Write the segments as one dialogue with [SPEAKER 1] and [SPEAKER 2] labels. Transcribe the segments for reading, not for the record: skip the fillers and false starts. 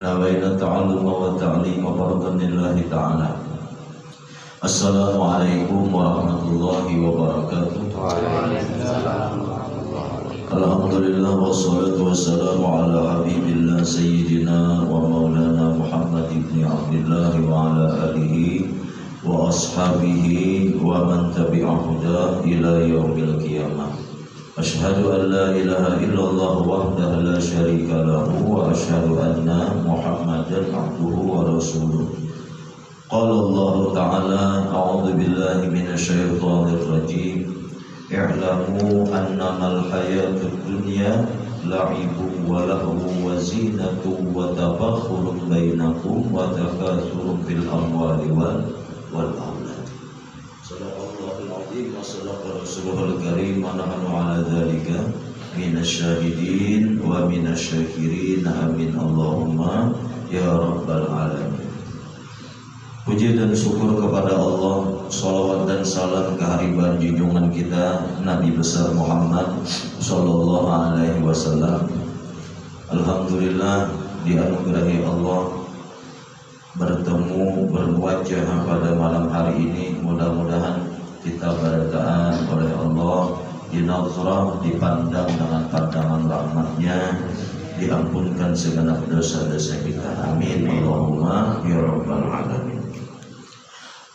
[SPEAKER 1] بين التعلم والتعليم فرضا لله تعالى. السلام عليكم ورحمة الله وبركاته. Alhamdulillah wassalatu wassalamu ala habibillah sayyidina wa maulana Muhammad ibn Abdullah wa ala alihi wa ashabihi wa man tabi'ahudah ila yaumil qiyamah. Ashhadu an la ilaha illallah wahdahu la syarika lahu wa ashhadu anna Muhammadan abduhu wa rasuluh. Qala Allah ta'ala a'udzu billahi minasy syaithanir rajim. I'lamu annamal hayatud dunya la'ibun wa lahwun wa zinatun wa tafakhurun bainakum wa takathurun fil amwali wal aulad. Shadaqallahul azim wa sadaqa rasuluhul karim wa nahnu ala dzalika minasyahidin wa minasyakirin amin Allahumma ya rabbal alamin. Puji dan syukur kepada Allah, salawat dan salam kehariban junjungan kita Nabi besar Muhammad sallallahu alaihi wasallam. Alhamdulillah dianugerahi Allah bertemu berwajah pada malam hari ini. Mudah-mudahan kita barakaan oleh Allah, dinazrah, dipandang dengan pandangan rahmatnya, diampunkan segenap dosa-dosa kita. Amin Allahumma ya rabbal alamin.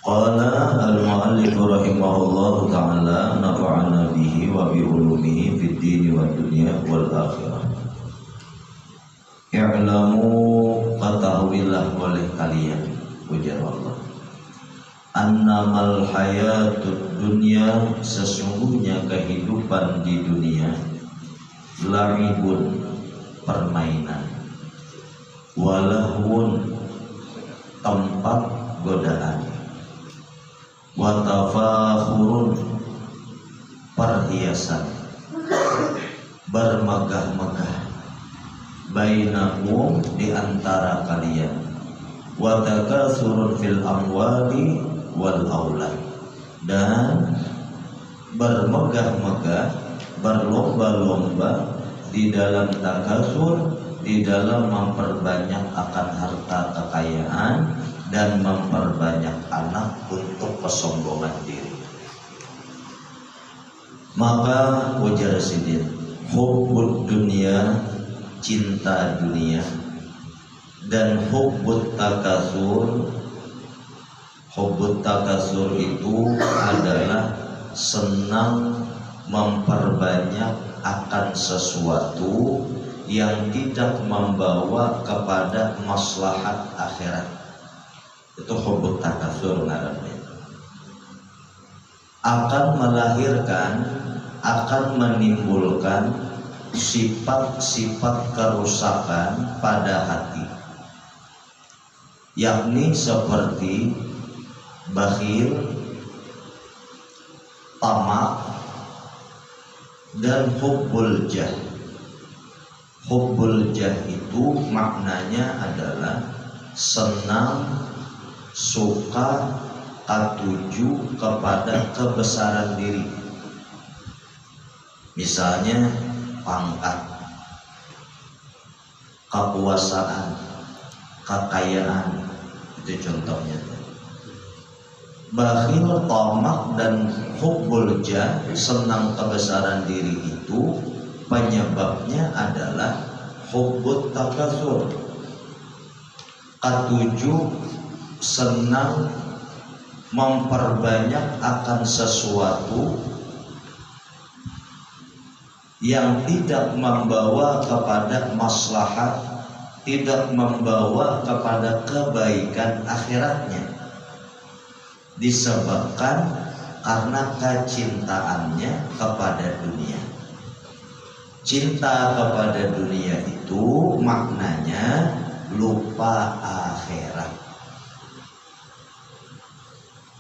[SPEAKER 1] Qala al-mu'allif rahimahullahu ta'ala nafa'ana bihi wa bi ulumihi fid dini wad dunya wal akhirah. I'lamu, ketahuilah oleh kalian, ujar Allah, annamal hayatud dunya, sesungguhnya kehidupan di dunia, la'ibun, permainan, walahun, tempat godaan, wa tafakhurun, perhiasan, bermegah-megah, bainakum, di antara kalian, wa takatsurun fil amwali wal aulad, dan bermegah-megah, berlomba-lomba di dalam takasur, di dalam memperbanyak akan harta kekayaan dan memperbanyak anak untuk kesombongan diri. Maka ujar sidin, hubbud dunia, cinta dunia, dan hubbut takasur. Hubbut takasur itu adalah senang memperbanyak akan sesuatu yang tidak membawa kepada maslahat akhirat. Itu hubbut takasur ngaranna. Akan melahirkan, akan menimbulkan sifat-sifat kerusakan pada hati, yakni seperti bakhil, tamak, dan hubbul jah. Hubbul jah itu maknanya adalah senang, suka, katuju kepada kebesaran diri. Misalnya pangkat, kekuasaan, kekayaan, itu contohnya. Bakhil, tamak, dan hubbul jah, senang kebesaran diri itu penyebabnya adalah hubbut takasur, katuju, senang memperbanyak akan sesuatu yang tidak membawa kepada maslahat, tidak membawa kepada kebaikan akhiratnya, disebabkan karena kecintaannya kepada dunia. Cinta kepada dunia itu maknanya lupa akhirat.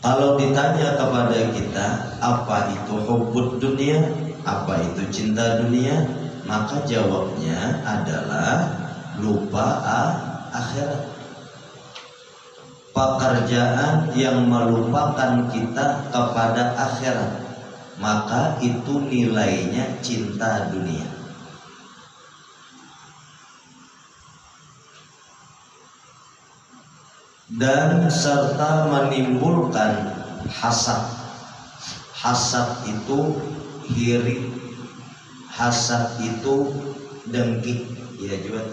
[SPEAKER 1] Kalau ditanya kepada kita apa itu hubbud dunia, apa itu cinta dunia, maka jawabnya adalah lupa akhirat. Pekerjaan yang melupakan kita kepada akhirat, maka itu nilainya cinta dunia. dan serta menimbulkan hasad. Hasad itu iri, hasad itu dengki, ya juga.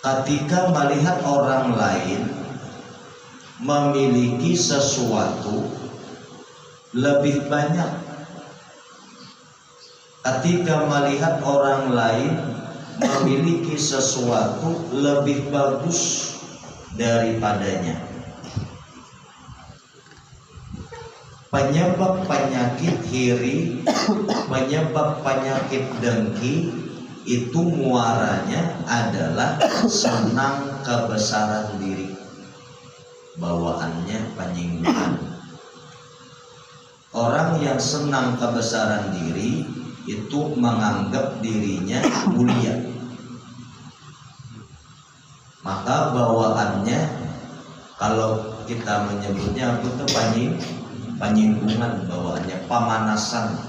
[SPEAKER 1] Ketika melihat orang lain memiliki sesuatu lebih banyak, ketika melihat orang lain memiliki sesuatu lebih bagus daripadanya, penyebab penyakit iri, penyebab penyakit dengki itu muaranya adalah senang kebesaran diri, bawaannya penyinggungan. Orang yang senang kebesaran diri itu menganggap dirinya mulia, maka bawaannya, kalau kita menyebutnya itu penyinggungan, bawaannya pemanasan,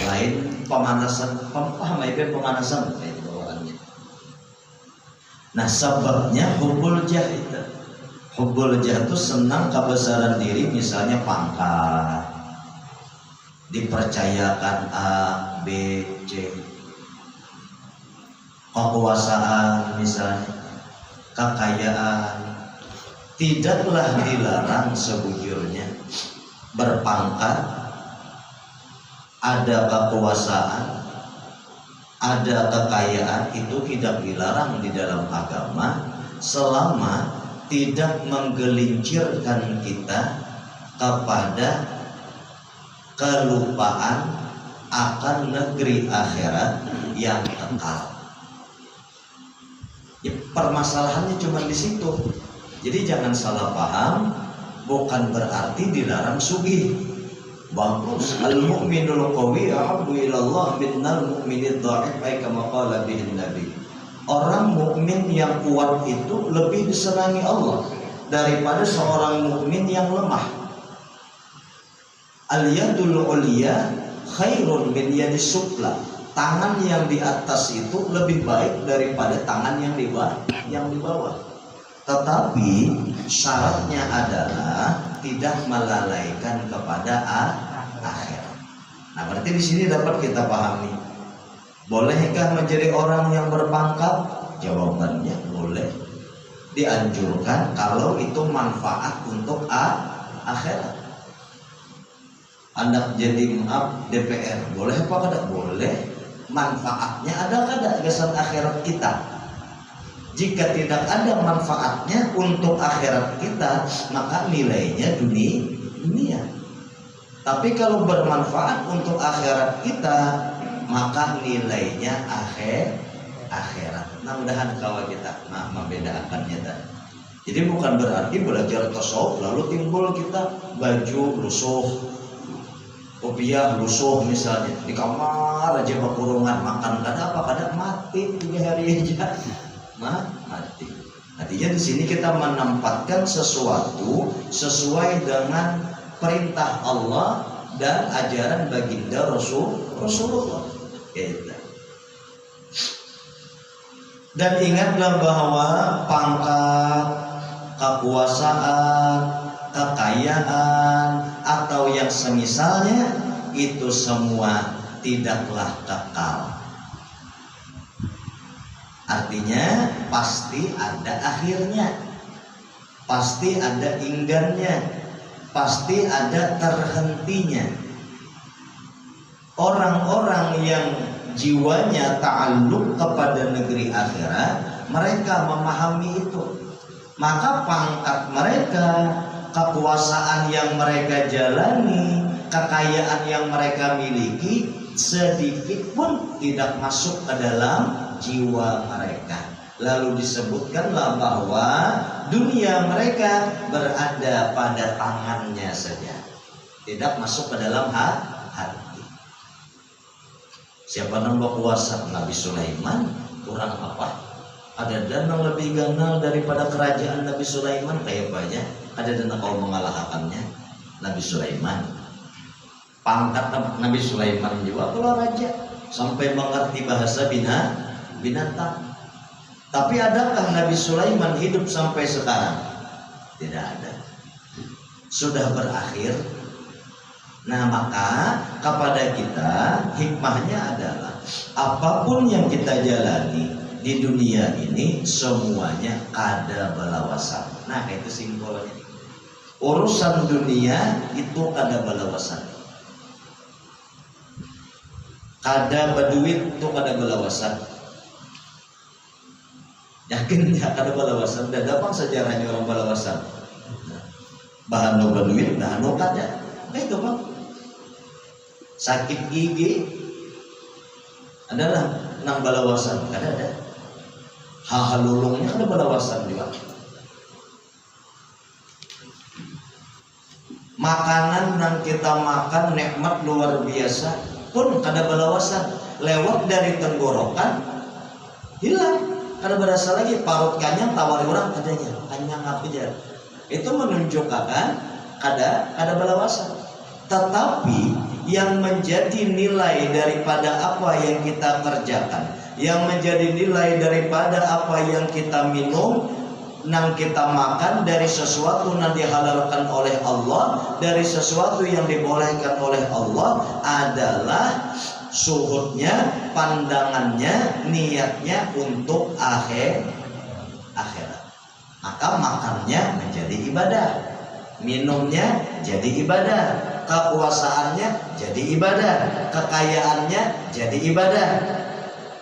[SPEAKER 1] lain pemanasan, pemanasan itu bawaannya. Nah, sebabnya hubbul jah itu. Hubbul jah itu senang kebesaran diri, misalnya pangkat, dipercayakan A, B, C, kekuasaan misalnya, kekayaan. Tidaklah dilarang sebujurnya berpangkat, ada kekuasaan, ada kekayaan, itu tidak dilarang di dalam agama selama tidak menggelincirkan kita kepada kelupaan akan negeri akhirat yang kekal. Ya, permasalahannya cuma di situ. Jadi jangan salah paham, bukan berarti dilarang sugih. Bagus, al-mu'minul qawi ahabbu ilallah minnal mu'minid dha'if, kama qala bihin nabi. Orang mukmin yang kuat itu lebih disenangi Allah daripada seorang mukmin yang lemah. Al-yadul ulya khairun min yadis sufla. Tangan yang di atas itu lebih baik daripada tangan yang di bawah. Tetapi syaratnya adalah tidak melalaikan kepada akhirat. Nah, berarti di sini dapat kita pahami, bolehkah menjadi orang yang berpangkat? Jawabannya boleh. Dianjurkan kalau itu manfaat untuk akhirat. Anda jadi DPR, boleh apa kada? Boleh. Manfaatnya ada kada gesan akhirat kita? Jika tidak ada manfaatnya untuk akhirat kita, maka nilainya dunia. Tapi kalau bermanfaat untuk akhirat kita, maka nilainya akhirat. Nah, mudahan kawan kita membedakannya tadi. Jadi bukan berarti belajar tasawuf lalu timbul kita baju lusuh, kopiah lusuh misalnya, di kamar aja berkurungan, makan kada apa kada mati 3 hari aja. Mati. Artinya di sini kita menempatkan sesuatu sesuai dengan perintah Allah dan ajaran baginda Rasulullah. Gitu. Dan ingatlah bahwa pangkat, kekuasaan, kekayaan atau yang semisalnya itu semua tidaklah kekal. Artinya pasti ada akhirnya, pasti ada inggannya, pasti ada terhentinya. Orang-orang yang jiwanya ta'alluq kepada negeri akhirat, mereka memahami itu. Maka pangkat mereka, kekuasaan yang mereka jalani, kekayaan yang mereka miliki, sedikit pun tidak masuk ke dalam jiwa mereka. Lalu disebutkanlah bahwa dunia mereka berada pada tangannya saja, tidak masuk ke dalam hati. Siapa nambah kuasa? Nabi Sulaiman. Kurang apa? Ada dana lebih ganal daripada kerajaan Nabi Sulaiman, kayak banyak. Ada dana kau mengalahkannya Nabi Sulaiman. Pangkat Nabi Sulaiman juga kalau raja, sampai mengerti bahasa binatang. Tapi adakah Nabi Sulaiman hidup sampai sekarang? Tidak ada. Sudah berakhir. Nah, maka kepada kita hikmahnya adalah apapun yang kita jalani di dunia ini semuanya kada balawasan. Nah, itu simpulnya. Urusan dunia itu kada balawasan. Kada berduit itu kada balawasan. Yakin ya kada balawasan. Dan gampang sejarahnya orang balawasan. Bahan no berduit, bahan no kada. Nah, itu bang. Sakit gigi adalah nang balawasan, kada ada. Hal-hal lulungnya kada balawasan juga. Makanan yang kita makan nikmat luar biasa pun kada balawasan, lewat dari tenggorokan hilang, kada berasa lagi. Parut kanyang tawari orang kadanya kanyang apa aja. Itu menunjukkan kada balawasan. Tetapi yang menjadi nilai daripada apa yang kita kerjakan, yang menjadi nilai daripada apa yang kita minum, nang kita makan, dari sesuatu yang dihalalkan oleh Allah, dari sesuatu yang dibolehkan oleh Allah adalah suhudnya, pandangannya, niatnya untuk akhirat. Maka makannya menjadi ibadah, minumnya jadi ibadah, kekuasaannya jadi ibadah, kekayaannya jadi ibadah,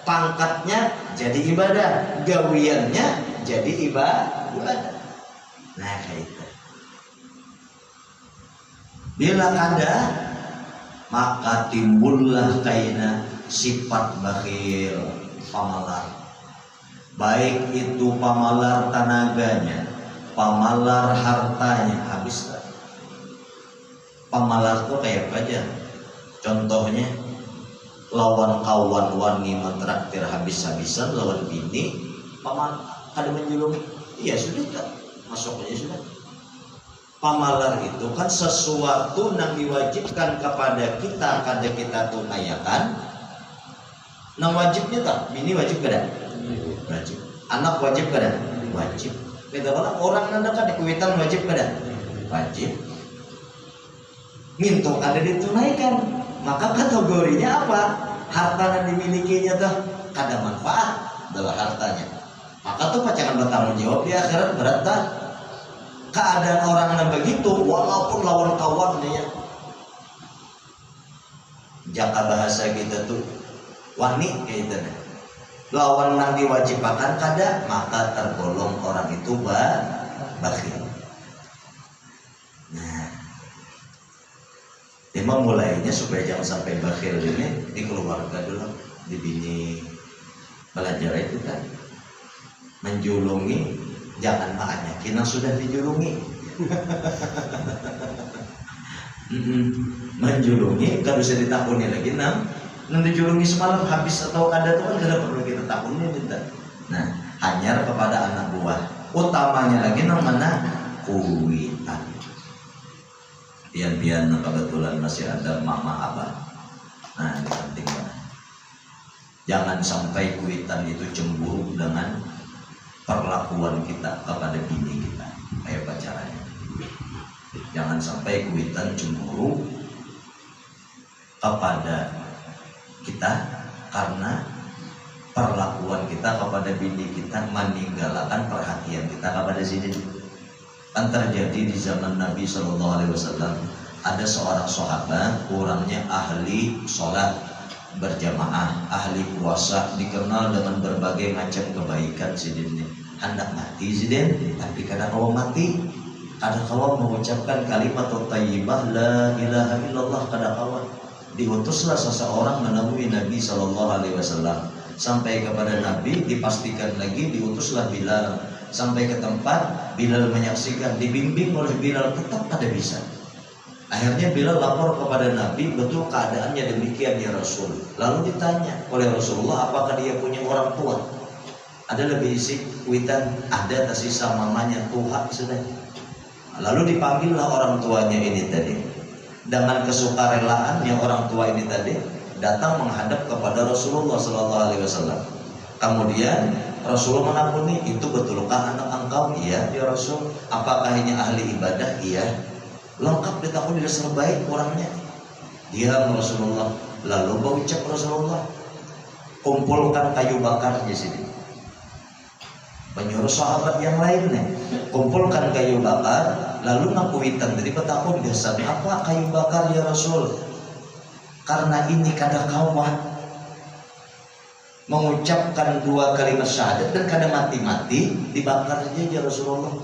[SPEAKER 1] pangkatnya jadi ibadah, gawiannya jadi ibadah. Nah, kayak itu. Bila ada, maka timbullah kaina sifat bakhil, pamalar. Baik itu pamalar tenaganya, pamalar hartanya, habislah. Pamalar itu kayak apa aja? Contohnya, lawan kawan wani mentraktir habis-habisan, lawan bini, pamalar ada menjulungi. Iya sudah kan, masuk aja sudah. Pamalar itu kan sesuatu yang diwajibkan kepada kita, kada kita tunaikan. Nang wajibnya tak, bini wajib kada? Wajib. Anak wajib kada? Wajib. Beda bala orang nanda kada kuitan wajib kada? Wajib. Minto kada ditunaikan, maka kategorinya apa? Harta yang dimilikinya tuh kada manfaat adalah hartanya. Maka tuh pacangan bertanggung jawab di akhirat berat tak? Keadaan orang yang begitu, walaupun lawan kawan dia, jaka bahasa kita tuh wani kayak gitu. Lawan yang diwajibkan kada, maka tergolong orang itu bakhil. Nah, memang mulainya supaya jangan sampai bakhil ini di keluarga dulu, di bini belajar itu kan, menjulungi, jangan makanya kita sudah dijulungi. Menjulungi kalau bisa ditakuni lagi nanti julungi semalam habis atau ada tuh kan tidak perlu kita takuni minta. Nah, hanya kepada anak buah, utamanya lagi mana kuitan. Pian-pian kebetulan masih ada mama abah. Nah, ini penting banget. Jangan sampai kuitan itu cemburu dengan perlakuan kita kepada bini kita, kayak pacarannya. Jangan sampai kuitan cemburu kepada kita karena perlakuan kita kepada bini kita meninggalkan perhatian kita kepada sini. Kan terjadi di zaman Nabi SAW, ada seorang sahabat orangnya ahli sholat berjamaah, ahli puasa, dikenal dengan berbagai macam kebaikan sidin. Hendak mati sidin, tapi kadang kau mati, kadang kau mengucapkan kalimat thayyibah la ilaha illallah, kadang kau diutuslah seseorang menemui Nabi SAW. Sampai kepada Nabi dipastikan lagi, diutuslah Bilal. Sampai ke tempat, Bilal menyaksikan, dibimbing oleh Bilal, tetap ada bisa. Akhirnya Bilal lapor kepada Nabi, betul keadaannya demikian ya Rasul. Lalu ditanya oleh Rasulullah, apakah dia punya orang tua? Ada lebih isi kuitan, ada tersisa mamanya, Tuhan sudah. Lalu dipanggillah orang tuanya ini tadi. Dengan kesukarelaan yang orang tua ini tadi datang menghadap kepada Rasulullah SAW. Kemudian Rasulullah mengampuni. Itu betulkah anak engkau? Iya ya Rasul. Apakah ini ahli ibadah? Iya. Lengkap ditakuni dasar baik orangnya. Dia Rasulullah. Lalu berucap Rasulullah, kumpulkan kayu bakar di sini. Menyuruh sahabat yang lainnya, kumpulkan kayu bakar. Lalu ngakuitan dari petakun dasar. Apa kayu bakar ya Rasul? Karena ini kada kawat mengucapkan 2 kalimat syahadat dan kada mati-mati dibakar saja ya Rasulullah.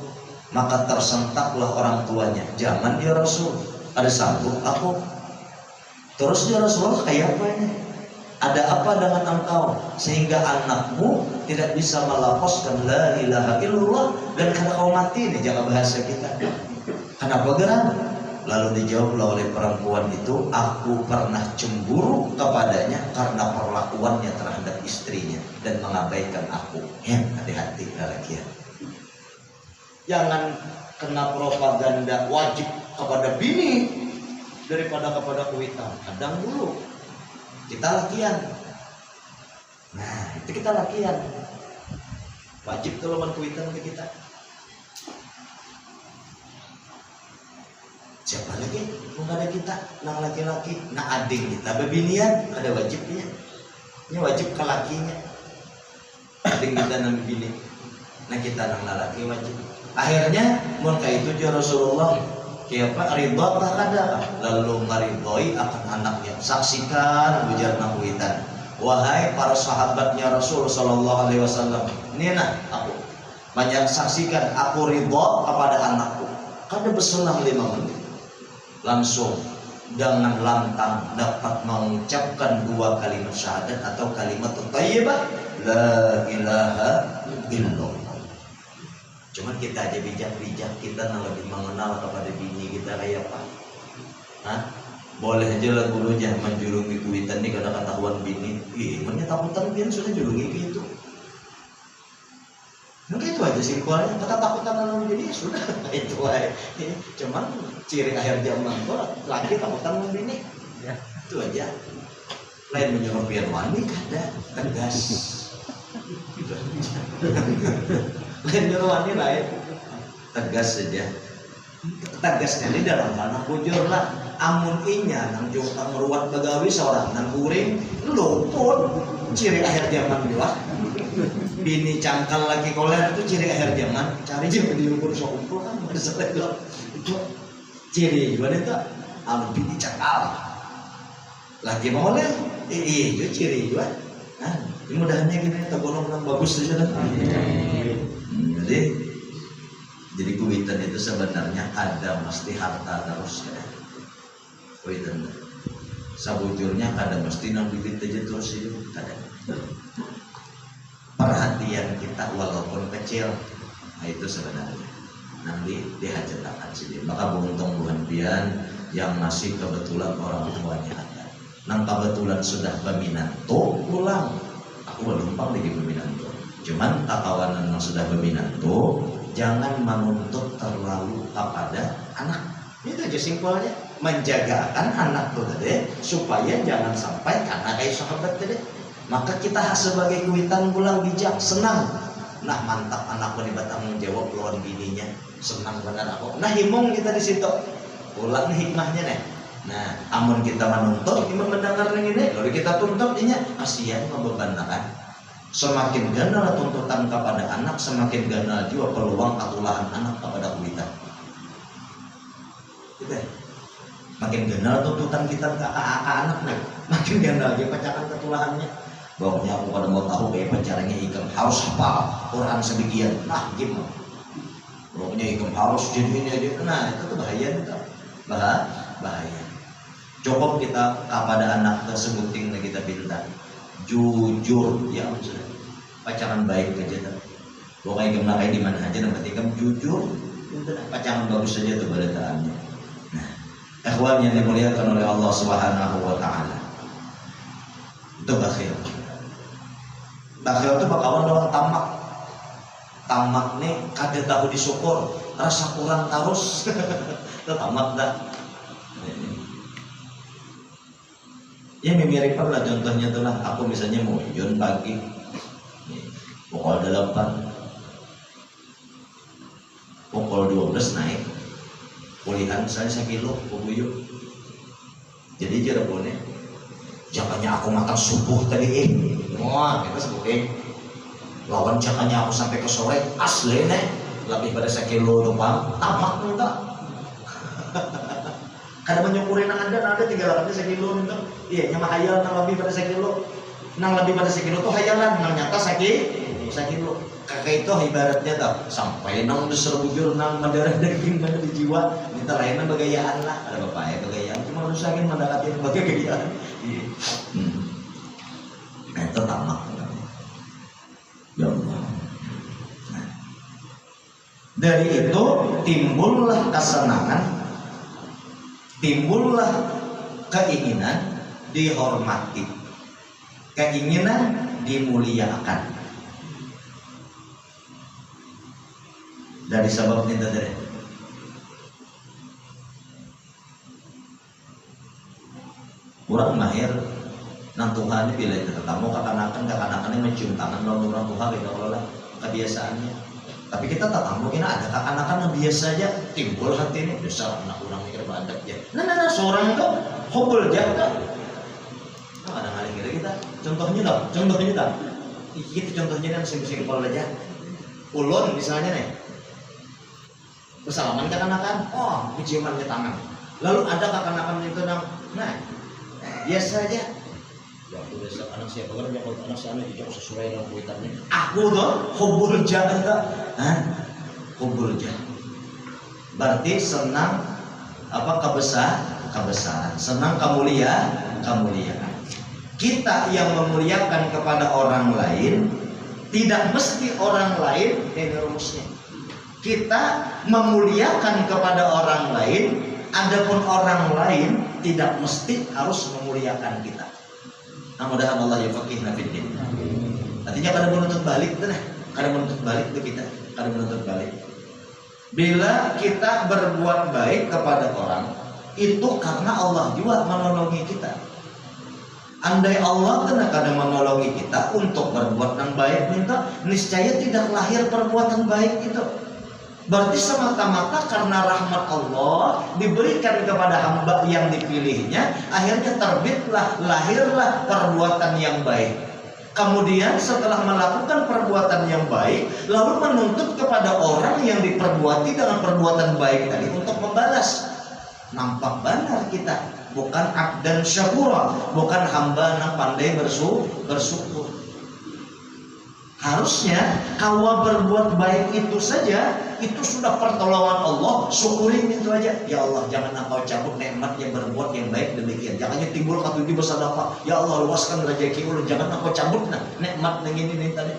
[SPEAKER 1] Maka tersentaklah orang tuanya. Jangan ya Rasul, ada sanggup aku. Terus ya Rasulullah, kayak apa ini? Ada apa dengan engkau sehingga anakmu tidak bisa melafazkan la ilaha illallah dan kada kau mati? Ini jaga bahasa kita. Kenapa geran? Lalu dijawablah oleh perempuan itu, aku pernah cemburu kepadanya karena perlakuannya terhadap istrinya dan mengabaikan aku. Hati-hati lagi ya. Jangan kena propaganda wajib kepada bini daripada kepada kuitan. Kadang dulu kita latihan. Nah, itu kita latihan. Wajib kalau kuitan ke kita. Siapa lagi? Bukan ada kita, nang laki-laki, nah ading kita bebinian, ada wajibnya. Ini wajib ke lakinya. Ading kita nang bebini, nah kita nang laki wajib. Akhirnya, mereka itu juga Rasulullah, siapa ridho tak ada, lalu meridhoi akan anaknya. Saksikan ujar nakuitan. Wahai para sahabatnya Rasul Sallallahu Alaihi Wasallam, ini nah aku banyak saksikan aku ridho kepada anakku. Kada berselang 5 menit. Langsung dengan lantang dapat mengucapkan 2 kalimat syahadat atau kalimat thayyibah la ilaha illallah. Cuman kita aja bijak-bijak, kita lebih mengenal kepada bini kita kayak apa. Hah? Boleh aja lah gurunya menjulungi kuitan nih kadang ketahuan bini. Emangnya takutan bini sudah julungi gitu. Mungkin itu aja simpelnya, kata takutan dalam bini sudah itu aja. Cuman ciri akhir zaman tuh laki takutan dalam bini. Ya, itu aja. Lain menyuruh pian wani kada tegas. Lain menyuruh wani lain tegas saja. Tegasnya ini dalam tanah bujur lah. Amun inya nang jungkang meruat begawi seorang nang kuring luput ciri akhir zaman juga. Bini cangkal lagi koler itu ciri akhir zaman. Cari aja diukur sekumpul kan ada setelah itu ciri juga itu. Amun bini cangkal lagi mau boleh itu ciri juga. Nah, mudahannya gini tergolong yang bagus saja dah. Jadi kuitan itu sebenarnya ada mesti harta terus ya. Kuitan sabujurnya kada mesti nang bibit aja terus itu kada. Perhatian kita walaupun kecil, nah itu sebenarnya nanti dihajatakan sih. Maka beruntung bukan pian yang masih kebetulan orang tuanya ada. Nang kebetulan sudah berminanto pulang. Aku belum lagi berminanto. Cuman takawanan yang sudah berminanto, jangan menuntut terlalu kepada anak. Itu aja simpelnya. Menjagakan anak tuh tadi supaya jangan sampai karena kayak sahabat tadi. Maka kita sebagai kuitan pulang bijak, senang. Nah mantap anakku nih bertanggung jawab lawan bininya, senang benar aku. Nah himung kita di situ. Pulang nih hikmahnya nih. Nah, amun kita menuntut, imam mendengar ini, lalu kita tuntut ini, kasihan membebankan. Semakin ganal tuntutan kepada anak, semakin ganal juga peluang ketulahan anak kepada kuitan. Gitu ya. Makin ganal tuntutan kita ke anak nih, makin ganal dia pacaran ketulahannya. Bahwa aku pada mau tahu kayak pacarannya ikam harus apa Quran sebagian, nah gimana? Pokoknya ikam harus jadi ini aja, nah itu tuh bahaya itu, bahaya. Cukup kita kepada anak tersebut tinggal kita minta jujur, ya sudah pacaran baik aja tuh. Pokoknya ikam nakai di mana aja, nanti ikam jujur, itu pacaran bagus saja tuh balitaannya. Ikhwan yang dimuliakan oleh Allah Subhanahu wa taala. Itu bakhil. Bakhil itu bakawan lawan tamak. Tamak nih kada tahu disyukur, rasa kurang terus. Itu tamak dah. Ya mirip lah contohnya tuh lah. Aku misalnya mau hijau pagi. pukul 8, pukul 12 naik pulihan misalnya 1 kilo bubuyuk. Jadi Cirebonnya jakannya aku makan subuh tadi wah kita sebutin lawan jakannya aku sampai ke sore asli nih lebih pada 1 kilo doang tamak enggak. Kada menyukurin ada 3 lawannya 1 kilo minta iya nyama hayal nang lebih pada 1 kilo nang lebih pada 1 kilo tuh hayalan nang nyata 1 kilo kakek itu ibaratnya tak sampai nang diserbujur nang mendarah daging mana di jiwa minta lainnya bagayaan lah ada bapak ya bagayaan cuma usahain mendekati bagayaan iya itu tamak ya Allah. Nah, dari itu timbullah kesenangan, timbullah keinginan dihormati, keinginan dimuliakan. Dari sebab itu dari kurang mahir nang Tuhan ini bila itu tamu kakanakan mencium tangan orang Tuhan tidak olah kebiasaannya. Tapi kita tak tahu ini ada kakanakan yang biasa aja timbul hati ini besar anak orang mikir badak ya. Nah seorang itu hobul jaga. Nah ada kali kita contohnya tak. Kita contohnya yang simpel kepala aja. Ulun misalnya nih. Bersalaman kakanakan, penciumannya tangan. Lalu ada kakanakan itu nah biasa aja. Waktu besok anak siapa kan kalau anak sana juga sesuai dengan kuitannya. Aku tuh hubul jaga, hubul jaga. Berarti senang apa kebesaran, senang kemuliaan. Kita yang memuliakan kepada orang lain, tidak mesti orang lain ini rumusnya. Kita memuliakan kepada orang lain, adapun orang lain tidak mesti harus memuliakan kita. Mudah-mudahan Allah yafaqihna fid din. Artinya kada menuntut balik tuh kada menuntut balik tuh kita, kada menuntut balik. Bila kita berbuat baik kepada orang, itu karena Allah juga menolongi kita. Andai Allah kada menolongi kita untuk berbuat yang baik, minta niscaya tidak lahir perbuatan baik itu. Berarti semata-mata karena rahmat Allah diberikan kepada hamba yang dipilihnya, akhirnya lahirlah perbuatan yang baik. Kemudian setelah melakukan perbuatan yang baik, lalu menuntut kepada orang yang diperbuati dengan perbuatan baik tadi untuk membalas. Nampak benar kita bukan abdan syakura, bukan hamba yang pandai bersyukur. Harusnya kalau berbuat baik itu saja, itu sudah pertolongan Allah, syukurin itu aja. Ya Allah, jangan engkau cabut nikmat yang berbuat yang baik demikian. Jangan timbul katudi bersedekah. Ya Allah, luaskan rezeki ulun, jangan engkau cabut nikmat yang ini tadi.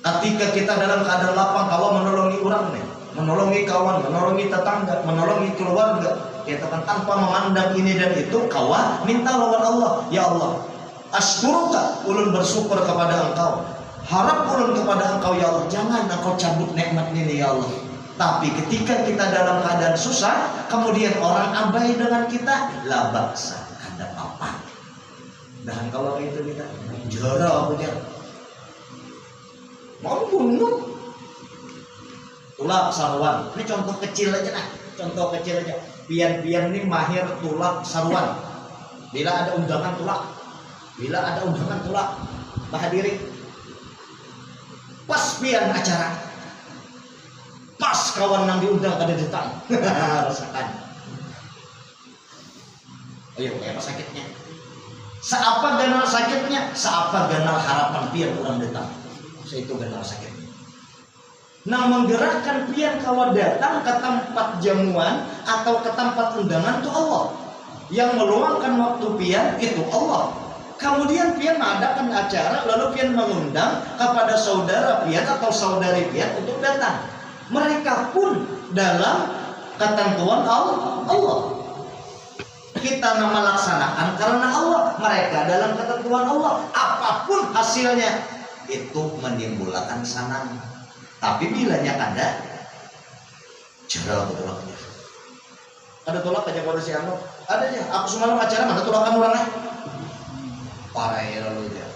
[SPEAKER 1] Ketika kita dalam keadaan lapang, kalau menolongi orang menolongi kawan, menolongi tetangga, menolongi keluarga, kita kan tanpa memandang ini dan itu, kawan minta lawan Allah. Ya Allah, asykuruka, ulun bersyukur kepada engkau, harap ulun kepada engkau ya Allah, jangan engkau cabut nikmat ini ya Allah. Tapi ketika kita dalam keadaan susah, kemudian orang abai dengan kita, la baksa, ada apa? Dan kalau itu kita jorok aja, mau bunuh, tulak sarwan. Ini contoh kecil aja contoh kecil aja. Pian-pian ini mahir tulak sarwan. Bila ada undangan tulak. Bila ada undangan tulak bahadiri pas pian acara, pas kawan yang diundang kada datang, rasakan. Ayo kayak apa sakitnya? Seapa ganal sakitnya, seapa ganal harapan pian orang datang. Itu ganal sakitnya. Nah menggerakkan pian kawan datang ke tempat jamuan atau ke tempat undangan itu Allah. Yang meluangkan waktu pian itu Allah. Kemudian pian mengadakan acara, lalu pian mengundang kepada saudara pian atau saudari pian untuk datang. Mereka pun dalam ketentuan Allah. Kita melaksanakan karena Allah, mereka dalam ketentuan Allah. Apapun hasilnya itu menimbulkan senang. Tapi bilanya kada, cara tolaknya. Ada tolak aja pada si Anu. Adanya. Aku semalam acara mana tolakan orangnya? Parah ya lalu dia.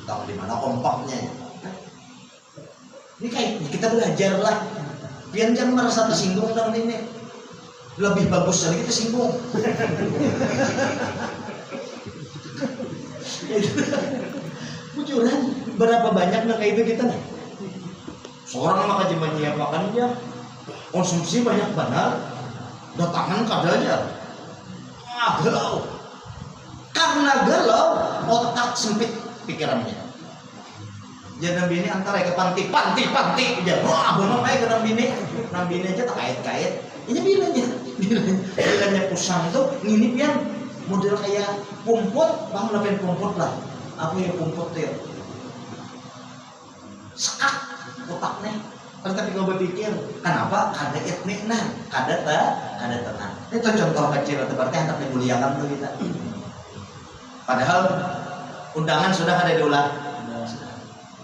[SPEAKER 2] Tahu di mana kompaknya. Ini kayak kita belajar lah. Biar jangan merasa tersinggung dong ini. Lebih bagus lagi tersinggung. Bujuran, berapa banyak nang kayak itu kita nih? Seorang maka cuma menyiapkan dia konsumsi banyak benar, datangan kadanya. Galau. Karena galau, otak sempit pikirannya. Jadi nabi ini antara ke panti aja. Wah, benar aja ke nabi ini aja tak kait-kait. Ini bilanya pusang tuh ini pian model kayak pumput, paham lah pian pumput lah. Apa ya pumput tuh ya? Sekak otaknya. Tapi gue berpikir, kenapa? Kada etnik nah, kada tenang. Itu contoh kecil, berarti hendak dimuliakan tuh kita. Padahal undangan sudah ada diulang,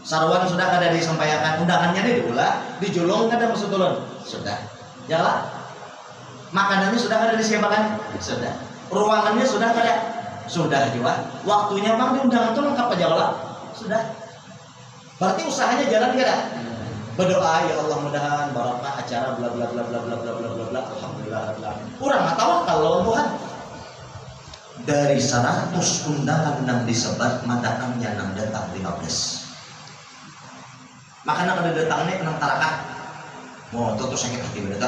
[SPEAKER 2] sarwan sudah ada disampaikan, undangannya diulang, dijulung ada maksud turun, sudah. Jalan, makanannya sudah ada disiapkan, sudah. Ruangannya sudah ada, sudah juga. Waktunya bang diundangan tuh lengkap aja lah, sudah. Berarti usahanya jalan gak ada? Berdoa ya Allah mudahan barokah acara bla bla bla bla bla bla bla bla bla alhamdulillah. Urang tawakal lawan Tuhan. Dari 100 undangan yang disebar madakannya nang datang 15. Makanya kada datangnya nang tarakat. Mau tuh sakit hati bener.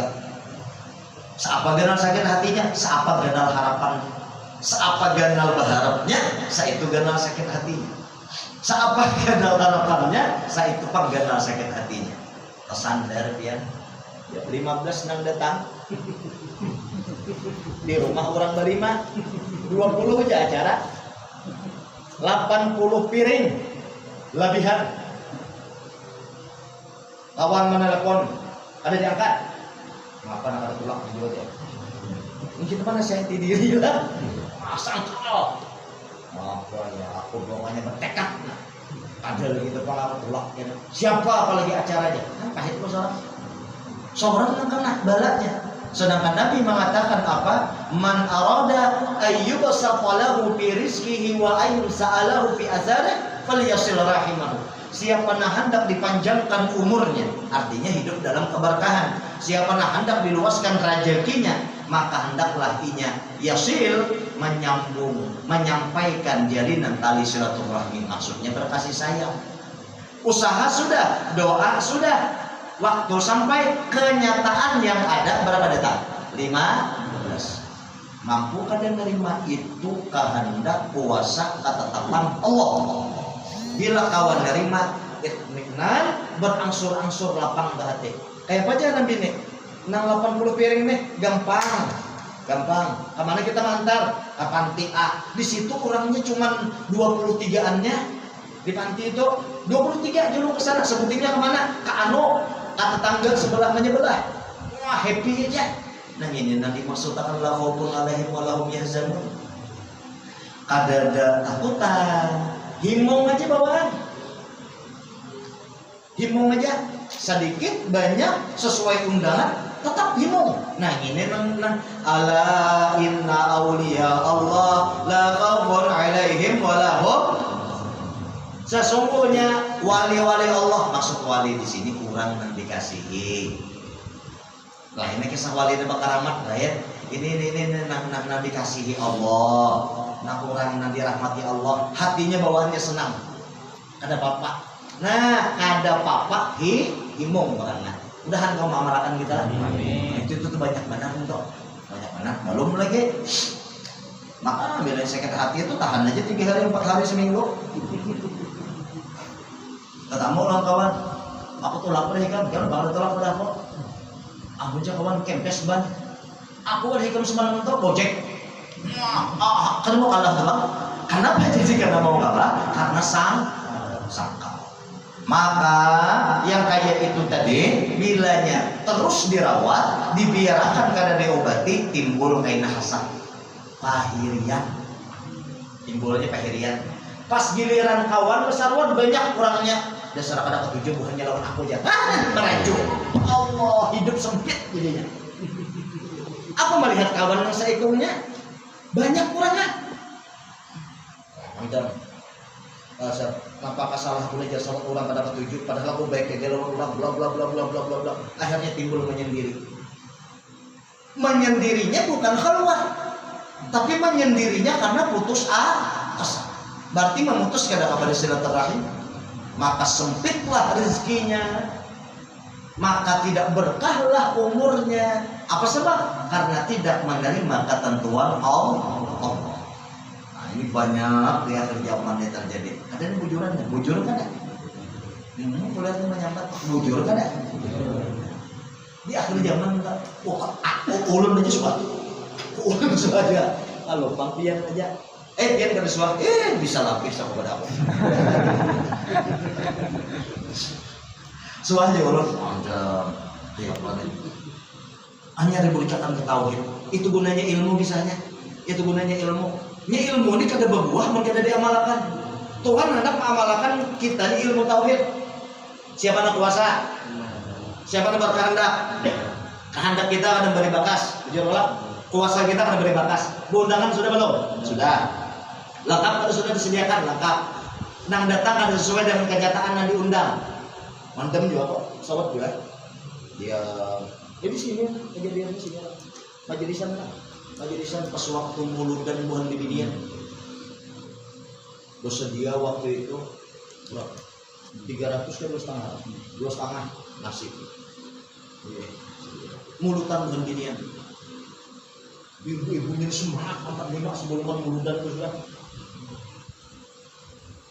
[SPEAKER 2] Seapa ganal sakit hatinya, seapa ganal harapan, seapa ganal berharapnya, saitu ganal sakit hatinya. Seapa ganal harapannya, saitu pang ganal sakit hatinya. Pesan dari pian, 15 nang datang. Di rumah orang berlima, 20 aja acara, 80 piring lebihan. Kawan menelepon, ada diangkat. Ngapa nak ada tulak juga ya? Ini kita mana saya diri lah. Asal kau. Apa ya? Aku doanya bertekad. Ada lagi itu kalau tulak ya. Siapa apalagi acaranya? Kan pahit kok seorang yang kena balanya. Sedangkan Nabi mengatakan apa? Man arada ayyubsafalahu fi rizqihi wa ayyusa'alahu fi azarihi falyasil rahimahu. Siapa yang hendak dipanjangkan umurnya, artinya hidup dalam keberkahan. Siapa yang hendak diluaskan rezekinya, maka hendaklah inya yasil, menyambung, menyampaikan jalinan tali silaturahmi, maksudnya berkasih sayang. Usaha sudah, doa sudah, waktu sampai kenyataan yang ada berapa detak? 15. Mampu kadang menerima itu kehendak kuasa ketetapan Allah. Bila kawan nerima itminan berangsur-angsur lapang hati. Kayak apa aja Nabi nih? Nang 80 piring nih gampang. Kemana kita mengantar? Ke panti A. Di situ orangnya cuma 23-annya. Di panti itu 23 julung ke sana. Sebutnya kemana? Ke Ano, ke tetangga sebelah menyebelah. Wah, happy aja. Nah ini nanti maksudkan la khaufun alaihim wa lahum yahzanun. Kada ada takutan. Himong aja bawaan. Himong aja sedikit banyak sesuai undangan tetap himong. Nah ini nang ala inna auliya Allah la khaufun alaihim wa lahum. Sesungguhnya wali-wali Allah, maksud wali di sini kurang nang dikasihi. Lah ini kisah wali dan karamat lah ya. Ini nang dikasihi Allah. Nah orang nanti rahmati Allah, hatinya bawaannya senang. Ada papa. Nah, ada papa himong orangnya. Udahan kau mamarakan kita. Amin. Itu banyak benar untuk. Banyak benar. Belum lagi. Maka bila sakit hati itu tahan aja 3 hari 4 hari seminggu. Ketemu lah kawan. Aku tolak pada hikam, jangan bakal tolak pada aku. Aku aja kawan kempes ban. Aku ada hikam semalam untuk gojek. Karena mau kalah dalam. Kenapa jadi karena mau kalah? Karena sangkal. Maka yang kayak itu tadi, bilanya terus dirawat, dibiarkan karena diobati, timbul kain hasan, pahirian. Timbulnya pahirian. Pas giliran kawan besarwan banyak kurangnya. Dasar kada ketujuh bukannya lawan aku aja. Merajuk. Allah, hidup sempit jadinya. Aku melihat kawan yang seekornya banyak kurangnya. apakah salah aku belajar salat orang pada petunjuk, padahal aku baik kayak orang bla bla bla bla bla bla bla. Akhirnya timbul menyendiri. Menyendirinya bukan khalwat, tapi menyendirinya karena putus asa. Berarti memutus kada kepada silaturahim, maka sempitlah rezekinya, maka tidak berkahlah umurnya. Apa sebab? Karena tidak menerima ketentuan Allah. Nah, ini banyak di akhir zaman yang terjadi. Ada yang bujuran, bujur kan? Boleh menyambat bujur kan? Di akhir zaman enggak. Wah, ulun aja suka. Ulun suka aja. Halo, Bang Pian aja. Pian kada suka. Bisa lapis sama kepada aku. Suah aja ulun. Mantap. Tiap hari. Hanya diberikan ke tauhid. Itu gunanya ilmu bisanya. Itu gunanya ilmu. Nya ilmu ini kada berbuah, mun kada diamalkan. Tuhan hendak mengamalkan kita di ilmu tauhid. Siapa nak kuasa? Siapa yang berkehendak? Kehendak kita akan beri bakas. Jujur lah. Kuasa kita akan beri bakas. Undangan sudah belum? Sudah. Lengkap atau sudah disediakan? Lengkap. Nang datang ada sesuai dengan kenyataan yang diundang. Mantap juga kok. Sawat juga. Dia di sini kejadian di sini. Majelisan lah. Majelisan pas waktu mulut dan buhan di Bidian. Bersedia waktu itu berapa? 300 ke 2,5 nasi. Mulutan beginian. Ibu-ibunya semangat mantap lima sebelum mulutan itu sudah.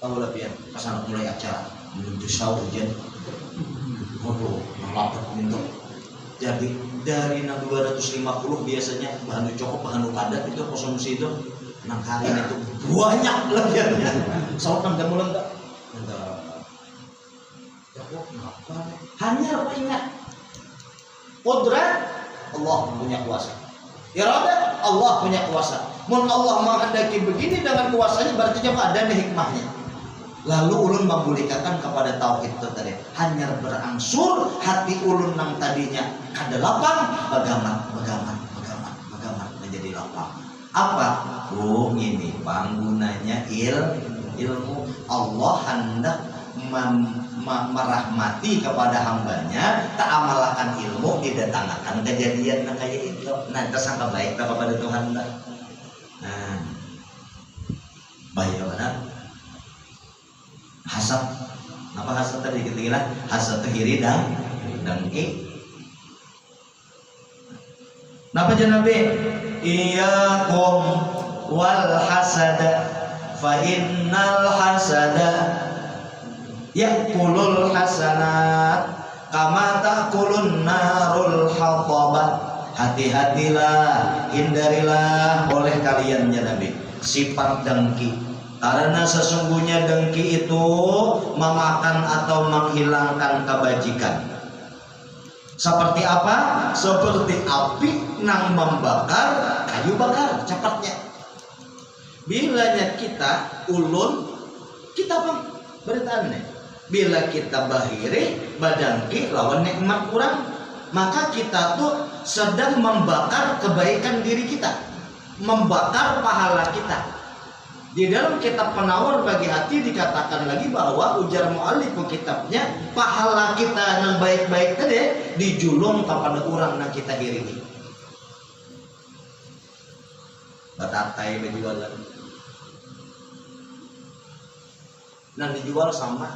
[SPEAKER 2] Tahu lah pian, pas anak mulai acara menuju sahur hujan. Waduh, lapar minum. Jadi dari 250 biasanya bahan cokok, bahan padat itu konsumsi itu 6 hari itu banyak lebihannya. Sahur kan mulai enggak? Hanya apa ingat qudrat Allah punya kuasa, iradah Allah punya kuasa. Mun Allah menghendaki begini dengan kuasanya berarti juga ada hikmahnya. Lalu ulun memulikakan kepada tauhid itu tadi. Hanya berangsur hati ulun yang tadinya kada lapang begamat menjadi lapang. Apa? Ini panggunanya ilmu. Allah hendak merahmati kepada hambanya, tak amalkan ilmu, didatangkan kejadian yang kayak itu. Nah, tersangka baik kepada Tuhan. Nah, baik mana? Hasad. Apa hasad tadi kita kira? Hasad itu hiri dan Napa Nabi? Iyyakum wal hasada fa innal hasada ya'kulul hasanat kama ta'kulun narul hatabat. Hati-hatilah, hindarilah oleh kalian ya Nabi sifat dengki, karena sesungguhnya dengki itu memakan atau menghilangkan kebajikan. Seperti apa? Seperti api nang membakar kayu bakar cepatnya. Bilanya kita ulun kita bang beritaan nih. Bila kita bahiri badangki lawan nikmat kurang, maka kita tuh sedang membakar kebaikan diri kita, membakar pahala kita. Di dalam kitab penawar bagi hati dikatakan lagi bahwa ujar mu'allif kitabnya, pahala kita yang baik-baik tadi dijulung kepada orang yang kita iringi. Batatai berjualan dan dijual sama,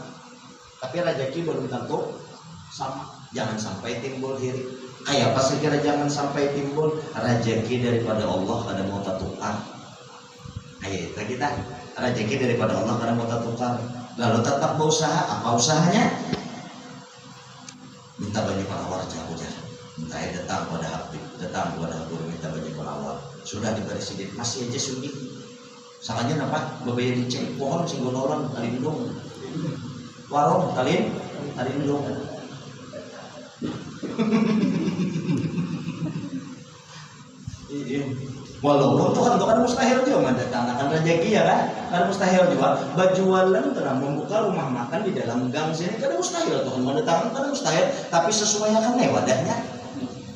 [SPEAKER 2] tapi rezeki belum tentu sama. Jangan sampai timbul hiri. Kayak apa sih kira jangan sampai timbul rezeki daripada Allah kada mau tukar. Ayo kita rezeki daripada Allah kada mau tukar. Lalu tetap berusaha. Apa usahanya? Minta baju pelawar jauh jar. Minta datang pada Habib, datang pada guru minta baju pelawar. Sudah diberi sedikit masih aja sulit. Sakanya apa? Bebayar dicek pohon singgonoran talindung. Warung talindung. Walaupun Tuhan kan mustahil juga mendatangkan rezeki ya kan? Kan mustahil juga. Berjualan terang membuka rumah makan di dalam gang sini kan mustahil Tuhan mendatangkan kan mustahil. Tapi sesuaikan wadahnya.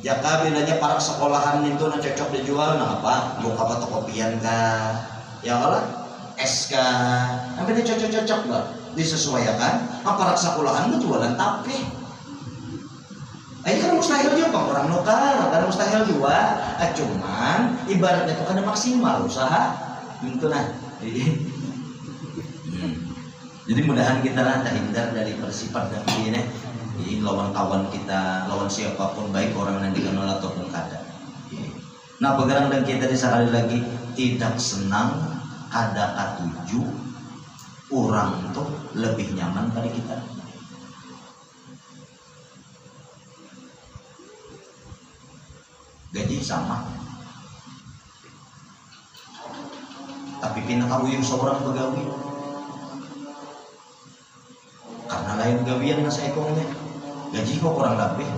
[SPEAKER 2] Jaka bilanya para sekolahan itu cocok dijual nah apa? Buka fotokopian kah? Ya Allah, SK, namanya cocok-cocok lah, disesuaikan. Aparat sekolahan itu jualan tapi, ini kan mustahil juga orang lokal, kan mustahil juga. Cuman ibaratnya itu kan maksimal usaha, gitu nah. Jadi mudahan kita lah terhindar dari bersifat dan ini lawan kawan kita, lawan siapapun baik orang yang dikenal ataupun kada. Nah pegerang dan kita sekali lagi tidak senang ada katuju orang tuh lebih nyaman pada kita. Gaji sama, tapi pindah kawin seorang pegawai karena lain gawian nasa ekongnya gaji kok kurang lebih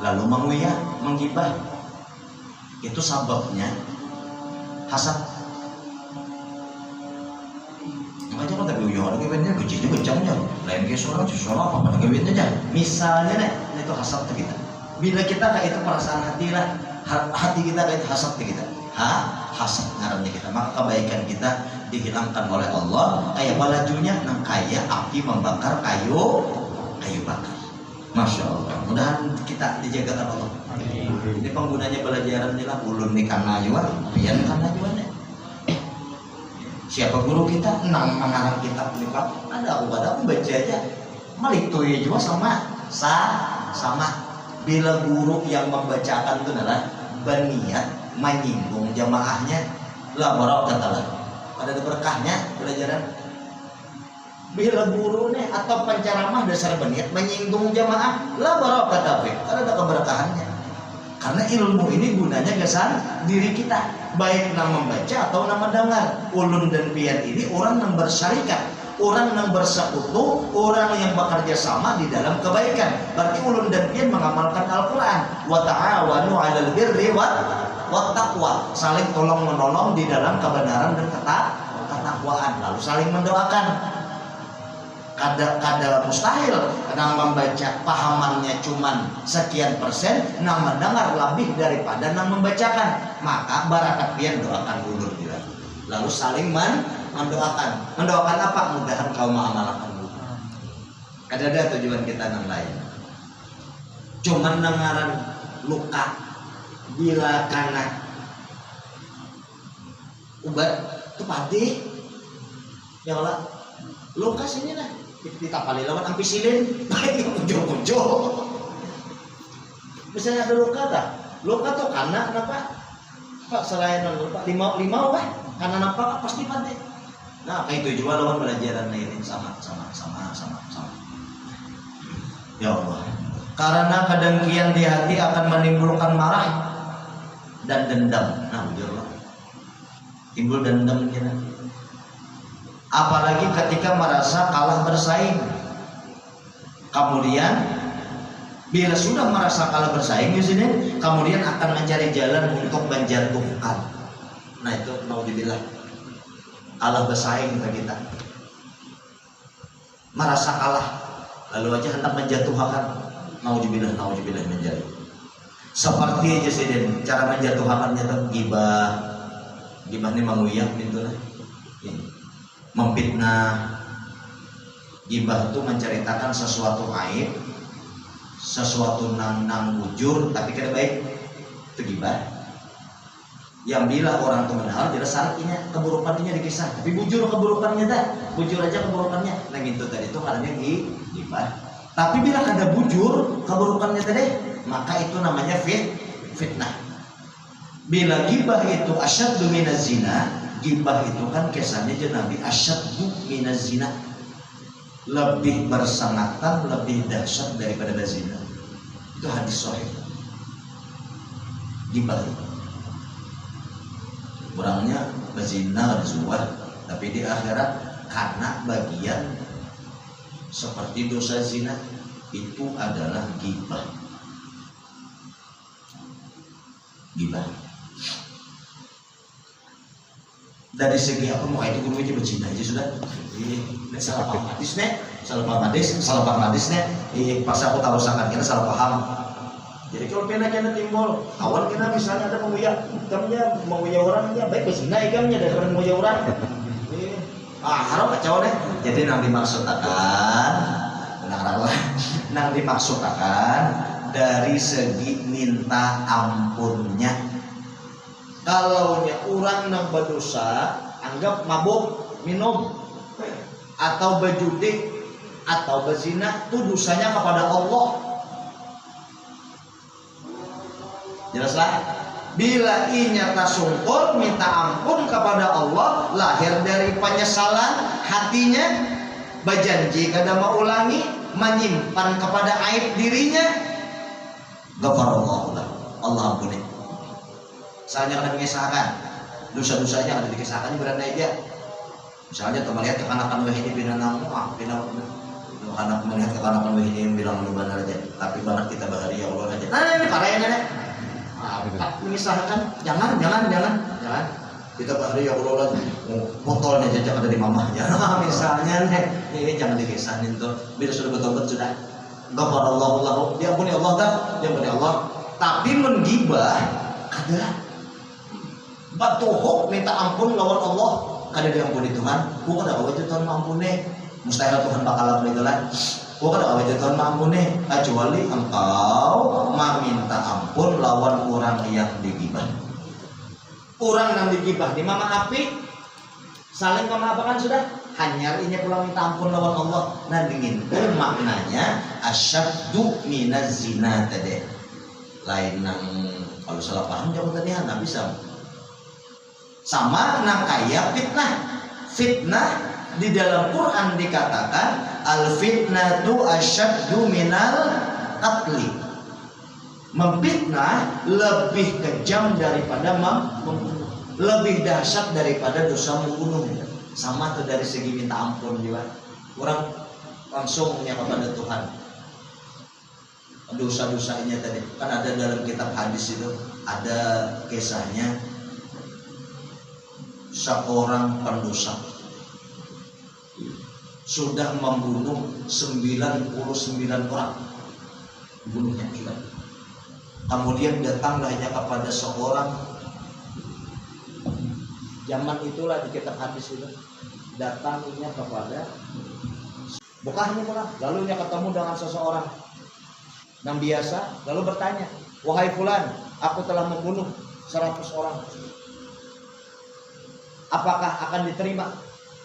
[SPEAKER 2] lalu menguya menggibah itu sebabnya hasad. Makanya kan tapi uyuh orang gawiannya gajinya kencangnya lain kayak seorang apa pada gawiannya aja misalnya nih itu hasad kita bila kita kayak itu perasaan hati lah hati kita kayak itu hasad kita hasad ngarannya kita maka kebaikan kita dihilangkan oleh Allah kayak balajunya nang kayak api membakar kayu bakar. Masya Allah, mudahan kita dijaga Allah. Ini penggunanya pelajaran lah ulun nih karena jual pian karena jualnya siapa guru kita nang mengarang kitab lipat ada aku baca aja malitu ya juga sama bila guru yang membacakan itu adalah berniat menyinggung jamaahnya lah barok katalah ada berkahnya pelajaran bila guru nih atau penceramah dasar berniat menyinggung jamaah lah barok kata ada keberkahannya karena ilmu ini gunanya gesan diri kita baik yang membaca atau yang mendengar. Ulun dan pian ini orang yang bersyarikat, orang yang bersekutu, orang yang bekerja sama di dalam kebaikan. Berarti ulun dan pian mengamalkan Al-Quran. Wa ta'awanu 'alal birri wat taqwa, saling tolong menolong di dalam kebenaran dan ketakwaan, lalu saling mendoakan. Kada mustahil nang membaca pahamannya cuman sekian persen, nang mendengar lebih daripada nang membacakan. Maka barakat pian doakan ulun juga, lalu saling mendoakan apa? Mudahan kau mengamalkan dulu. Kada ada tujuan kita nang lain, cuman nangaran luka bila kana ubat tu patih ya Allah luka sini lah kita paling lawan ampicillin baik muncul misalnya ada luka tak luka tuh karena kenapa Pak selain luka lima apa karena nampak pasti patih. Nah kayak itu juga lawan pelajaran lain sama ya Allah, karena kedengkian di hati akan menimbulkan marah dan dendam. Nah, timbul dendam kita. Apalagi ketika merasa kalah bersaing. Kemudian bila sudah merasa kalah bersaing di sini, kemudian akan mencari jalan untuk menjatuhkan. Nah, itu mau dibilang kalah bersaing kita. Merasa kalah, lalu aja hendak menjatuhkan. Nauzubillah menjadi. Seperti aja sih den, cara menjatuhkannya tuh gibah ini menguyak gitu lah, memfitnah. Gibah itu menceritakan sesuatu aib, sesuatu nang bujur tapi kada baik, itu gibah. Yang bila orang itu mengenal jelas artinya keburukannya dikisah, tapi bujur keburukannya dah, bujur aja keburukannya. Nah gitu tadi itu karena gibah. Tapi bila kada bujur keburukannya tadi, maka itu namanya fitnah. Bila gibah itu asyaddu minaz zina, gibah itu kan kesannya aja Nabi asyaddu minaz zina, lebih bersangatan, lebih dahsyat daripada zina. Itu hadis sahih. Gibah kurangnya berzina ada tapi di akhirat karena bagian seperti dosa zina itu adalah gibah. Dari segi apa mau itu guru aja berzina aja sudah. Salah paham hadis nih. Pas aku tahu sangat kita salah paham. Jadi kalau kena timbul awal kena misalnya ada menguyak, ikamnya menguyak orangnya baik berzina ikamnya daripada menguyak orang. haram kacau deh. Jadi nang dimaksudkan nang dimaksudkan dari segi minta ampunnya. Kalau orang nang berdosa, anggap mabuk, minum, atau berjudi, atau berzina, itu dosanya kepada Allah. Jelaslah. Bila nyata sungkur minta ampun kepada Allah, lahir dari penyesalan hatinya, berjanji kada mau ulangi, menyimpan kepada aib dirinya, ghafarallahu lahu, Allah ampuni. Misalnya ada mengisahkan dosa-dosanya, ada dikisahkan beranda dia. Misalnya teman lihat kekanakan wahini bina namu, anak melihat kekanakan wahini bilang lu benar aja, tapi benar kita bahagia Allah aja. Nah ini parah ya nenek. Mengisahkan jangan kita bahagia Allah lagi. Motornya jajak ada di mamahnya. Nah, misalnya ini jangan dikisahin tuh. Bila sudah bertobat sudah. Ghafarallahu lahu, diampuni Allah dah, diampuni Allah. Tapi menggibah ada batuhuk minta ampun lawan Allah, kada diampuni Tuhan. Ku kada awet Tuhan mampuni. Mustahil Tuhan bakal ampuni Tuhan. Ku kada awet Tuhan mampuni kecuali engkau meminta ampun lawan orang yang digibah. Orang yang digibah di mama api saling memaafkan sudah. Hanya ini pulang minta ampun lawan Allah. Nah dingin maknanya asyaddu minaz zina tadi. Lain nang kalau salah paham jangan tadi nggak bisa. Sama nang ayat fitnah di dalam Quran dikatakan al fitnatu asyaddu minal qatli. Memfitnah lebih kejam daripada membunuh, lebih dahsyat daripada dosa membunuh. Sama tuh dari segi minta ampun juga. Orang langsungnya kepada Tuhan. Dosa-dosanya tadi kan ada dalam kitab hadis itu ada kisahnya seorang pendosa sudah membunuh 99 orang, bunuhnya sudah. Kemudian datanglah kepada seorang, zaman itulah di kitab hadis itu datangnya kepada bukannya orang, lalu dia ketemu dengan seseorang yang biasa, lalu bertanya, wahai fulan, aku telah membunuh 100 orang. Apakah akan diterima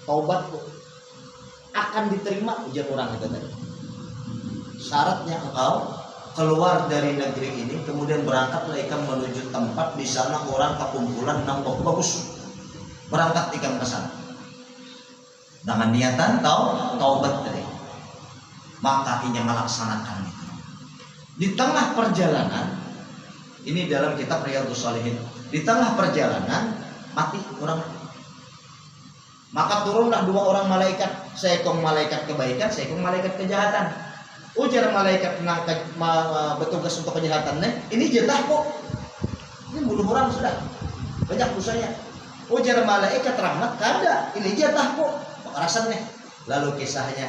[SPEAKER 2] taubatku? Akan diterima, ujar orang itu tadi. Syaratnya engkau keluar dari negeri ini, kemudian berangkatlah ikan menuju tempat di sana orang kekumpulan yang bagus. Berangkat ikan ke sana dengan niatan taubat tadi. Maka ia melaksanakan itu. Di tengah perjalanan, ini dalam kitab Riyadhus Shalihin, di tengah perjalanan mati orang. Maka turunlah 2 orang malaikat, seekor malaikat kebaikan, seekor malaikat kejahatan. Ujar malaikat yang bertugas untuk kejahatannya, ini jatah kok. Ini bunuh orang sudah, banyak dosanya. Ujar malaikat rahmat, kada, ini jatah kok. Rasanya. Lalu kisahnya,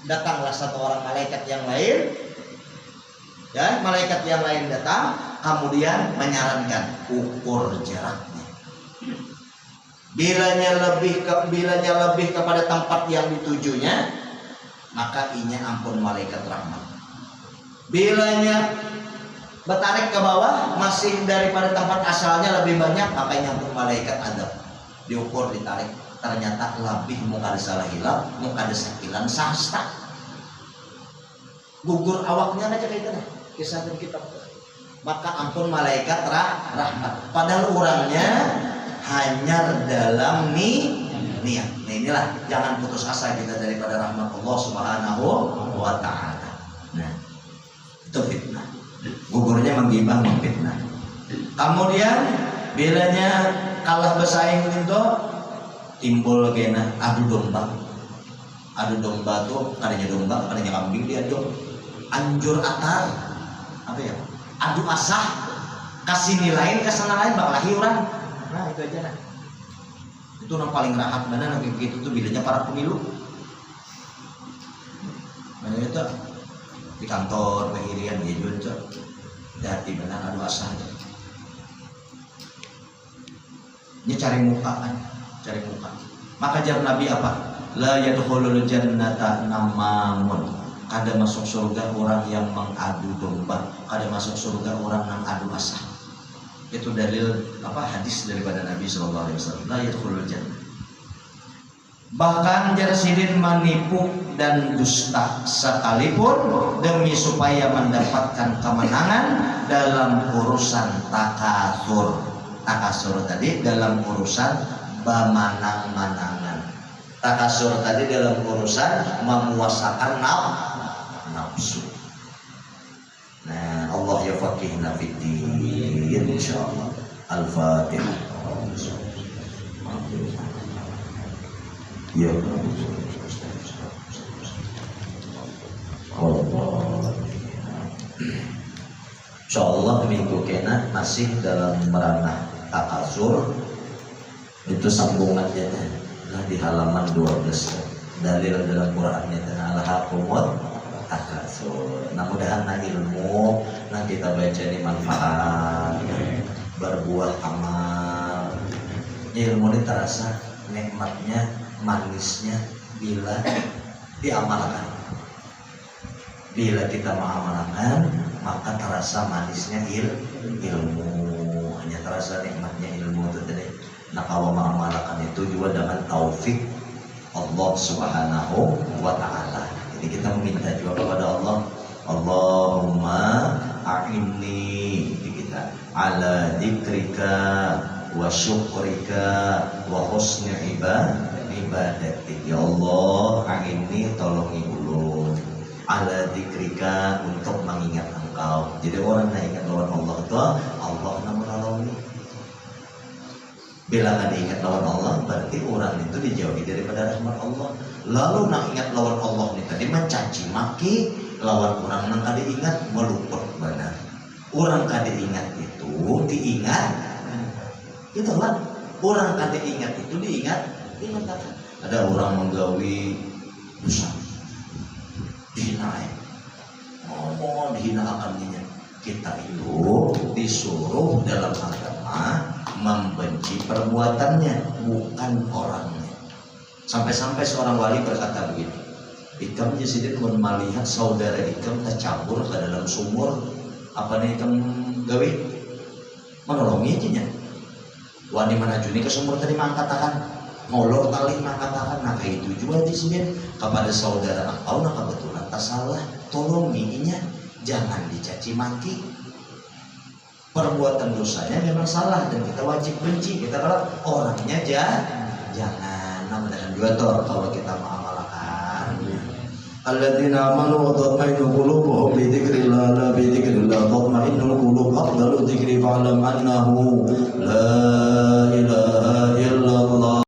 [SPEAKER 2] datanglah 1 orang malaikat yang lain. Ya, malaikat yang lain datang, kemudian menyarankan ukur jaraknya. Bilanya lebih kepada tempat yang ditujunya, maka inya ampun malaikat rahmat. Bilanya bertarik ke bawah masih daripada tempat asalnya lebih banyak, maka inya ampun malaikat adab. Diukur, ditarik, ternyata lebih muka salah hilang, muka sakilan sahsta. Gugur awaknya aja kayak gitu. Kisah dari kitab. Maka ampun malaikat rahmat. Padahal orangnya hanya dalam niat. Nah inilah, jangan putus asa kita daripada rahmat Allah Subhanahu wa ta'ala. Nah itu fitnah. Gugurnya menggibah, memfitnah. Kemudian bilanya kalah bersaing itu timbul kena adu domba. Adu domba tuh kadanya domba, kadanya kambing diadu. Anjur atar apa ya? Adu asah, kasih nilai ke sana lain bakal orang. Nah itu aja nah. Itu yang paling rahat mana nanti begitu tuh bilanya para pemilu. Nah itu di kantor pengirian dia jual hati benar adu asah. Ini cari muka kan, cari muka. Maka jar Nabi apa?
[SPEAKER 1] la yadkhulul jannata namamun. Kada masuk surga orang yang mengadu domba, kada masuk surga orang yang adu asah. Itu dalil hadis daripada Nabi sallallahu alaihi wasallam. La yadkhulul jannah. Bahkan jarsidin menipu dan dusta sekalipun demi supaya mendapatkan kemenangan dalam urusan takasur. Takasur tadi dalam urusan bamanang-manangan. Takasur tadi dalam urusan memuasakan nafsu. Nah, Allah ya faqihna fiddin insyaallah. Al-Fatihah. Ya Allah. Insyaallah minggu kena masih dalam ranah takasur. Itu sambungannya di halaman 12. Dalil dalam Qur'annya alhaqumut takasur. Mudah-mudahan ilmu nanti kita baca ini manfaat, berbuah amal. Ilmu ini terasa nikmatnya, manisnya bila diamalkan. Bila kita mengamalkan, maka terasa manisnya ilmu. Hanya terasa nikmatnya ilmu itu tadi. Nah, kalau mengamalkan itu juga dengan taufik Allah Subhanahu wa ta'ala. Jadi kita meminta juga kepada Allah, Allahumma a'inni kita ala dzikrika wa syukrika wa husni ibadatik. Ya Allah, a'inni tolongi ulun ala dzikrika untuk mengingat Engkau. Jadi orang yang ingat lawan Allah itu Allah menolongi. Bila ada ingat lawan Allah berarti orang itu dijauhi daripada rahmat Allah. Lalu nak ingat lawan Allah ini tadi mencaci maki lawan orang yang kada ingat meluput benar. Orang kada ingat itu diingat. Itulah orang kada ingat itu diingat. Ada orang menggawi dosa, dihina, ngomong dihina akan dirinya. Kita itu disuruh dalam agama membenci perbuatannya, bukan orangnya. Sampai-sampai seorang wali berkata begini, Ikam Jasidin melihat saudara Ikam tercampur ke dalam sumur, apa nih Ikam gawi? Menolongi aja nya. Wani manajuni ke sumur tadi mangkatakan, ngolor tali mangkatakan, nah kayak itu juga Jasidin kepada saudara engkau, nah kebetulan tak salah, tolongi nya, jangan dicaci maki. Perbuatan dosanya memang salah dan kita wajib benci. Kita kalau orangnya jangan. Mudah-mudahan juga kalau kita mengamalkan. Alladzina amanu wa tatma'innu qulubuhum bi dzikrillah la bi dzikrillah tatma'innul qulub afdalu dzikri fa'lam annahu la